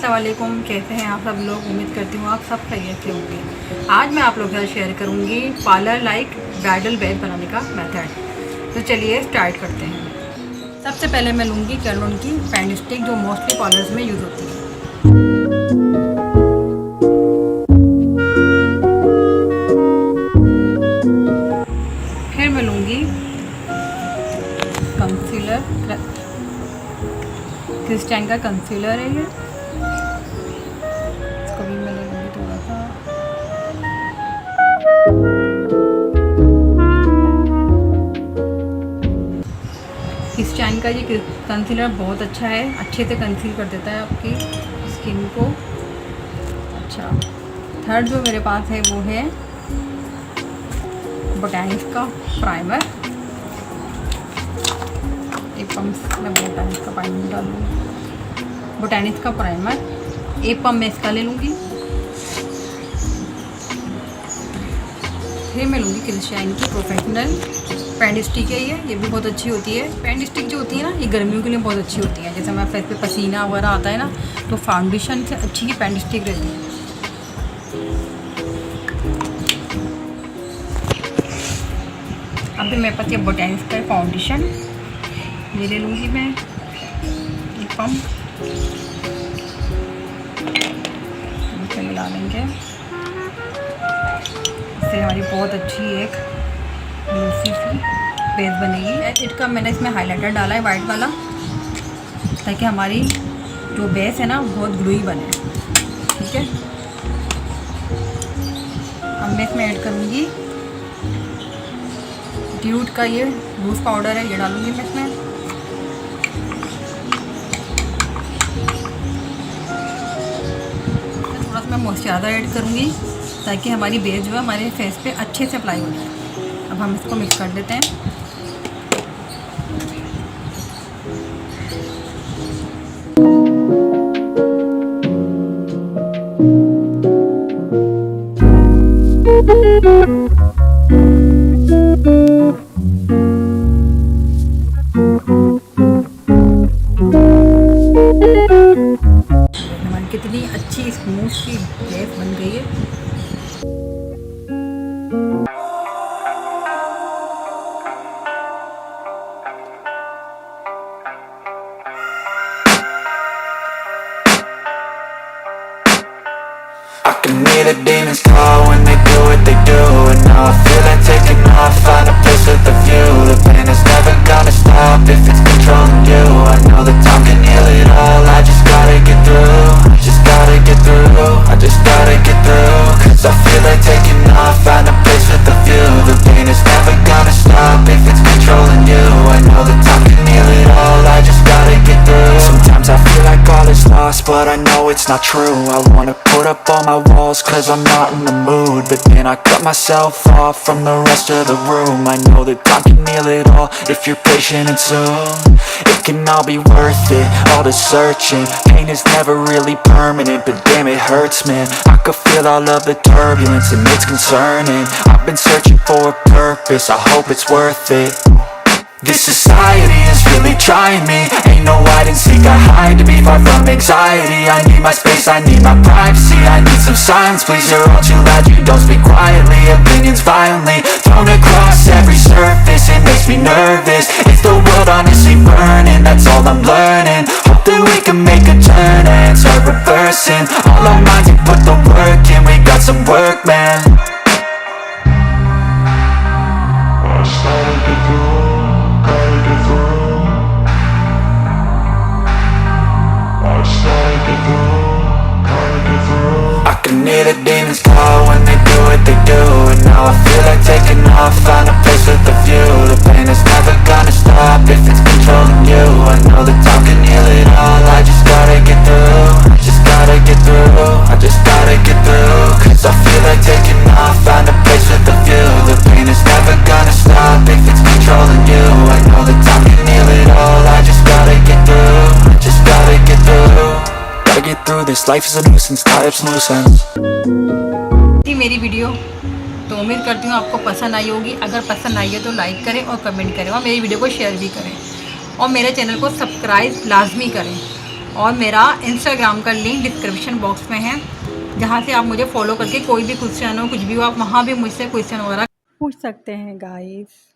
अस्सलाम वालेकुम, कैसे हैं आप सब लोग। उम्मीद करती हूँ आप सब खैरियत से होंगे। आज मैं आप लोगों के साथ शेयर करूँगी पार्लर लाइक ब्राइडल बैग बनाने का मेथड। तो चलिए स्टार्ट करते हैं। सबसे पहले मैं लूँगी कैरलॉन की पेंड स्टिक, जो मोस्टली पार्लर्स में यूज़ होती है। फिर मैं लूँगी कंसीलर, क्रिस्टियन का कंसीलर है ये, इसको भी मैं ले लूँगी थोड़ा सा। क्रिस्टियन का ये कंसीलर बहुत अच्छा है, अच्छे से कंसील कर देता है आपकी स्किन को। अच्छा, थर्ड जो मेरे पास है वो है बोटैनिक्स का प्राइमर। एक पम्प मैं बोटैनिक्स का प्राइमर डालूँगी, बोटैनिक्स का प्राइमर एक पम्प मैं इसका ले लूँगी। फिर मैं लूँगी क्रिस्टियन की प्रोफेशनल पेंड स्टिक है ये भी बहुत अच्छी होती है। पेंड स्टिक जो होती है ना, ये गर्मियों के लिए बहुत अच्छी होती है। जैसे हमारे फेस पे पसीना वगैरह आता है ना, तो फाउंडेशन से अच्छी की पेंड स्टिक रहती है। अभी मेरे पास ये बोटैनिक्स का फाउंडेशन ये ले लूँगी मैं, एक पम्प इसे मिला लेंगे। इससे हमारी बहुत अच्छी एक सी बेस बनेगी। इट का मैंने इसमें हाइलाइटर डाला है वाइट वाला, ताकि हमारी जो बेस है ना बहुत ग्लोई बने। ठीक है, अब मैं इसमें ऐड करूँगी ड्यूट का ये लूज पाउडर है, ये डालूँगी मैं इसमें। थोड़ा सा मैं मॉइस्चराइजर ऐड करूँगी, ताकि हमारी बेस जो है हमारे फेस पे अच्छे से अप्लाई हो जाए। अब हम इसको मिक्स कर देते हैं। हमारी कितनी अच्छी स्मूथ सी बेस बन गई है। I can hear the demons call when they do what they do. And now I feel like taking off, find a place with a view. The pain is never gonna stop if it's controlling you. I know that time can heal it all, I just gotta get through. I just gotta get through, I just gotta get through. Cause I feel like taking off, find a place with a view. The pain is never gonna stop if it's controlling you. I know that time can heal it all, I just gotta get through. Sometimes I feel like all is lost, but I know it's not true. I wanna put up all my walls cause I'm not in the mood, but then I cut myself off from the rest of the room. I know that time can heal it all if you're patient, and soon it can all be worth it, all the searching. Pain is never really permanent, but damn it hurts, man. I could feel all of the turbulence and it's concerning. I've been searching for a purpose, I hope it's worth it. This society is really trying me. Ain't no hide and seek, I hide to be far from anxiety. I need my space, I need my privacy. I need some silence, please, you're all too loud. You don't speak quietly, opinions violently thrown across every surface. It makes me nervous, is the world honestly burning? That's all I'm learning. Hope that we can make a turn and start reversing all our minds and put the work in. We got some work, man. I started to do. I can hear the demons call when they do what they do. And now I feel like taking off, find a place with a view. The pain is never gonna stop if it's controlling you. I know that time can heal it all, I just gotta get through. I just gotta get through, I just gotta get through. Cause I feel like taking off, find a place with a view. The pain is never gonna stop if it's controlling you. I know that time can heal it all, I just gotta get through. I just gotta get through. Gotta get through this, life is a nuisance, tie up some loose ends. थी मेरी video, तो उम्मीद करती हूँ आपको पसंद आई होगी। अगर पसंद आई है तो लाइक करें और कमेंट करें, और मेरी वीडियो को शेयर भी करें, और मेरे चैनल को सब्सक्राइब लाजमी करें। اور میرا انسٹاگرام کا لنک ڈسکرپشن باکس میں ہے، جہاں سے آپ مجھے فالو کر کے کوئی بھی کوشچن ہو، کچھ بھی ہو، آپ وہاں بھی مجھ سے کوشچن وغیرہ پوچھ سکتے ہیں گائز۔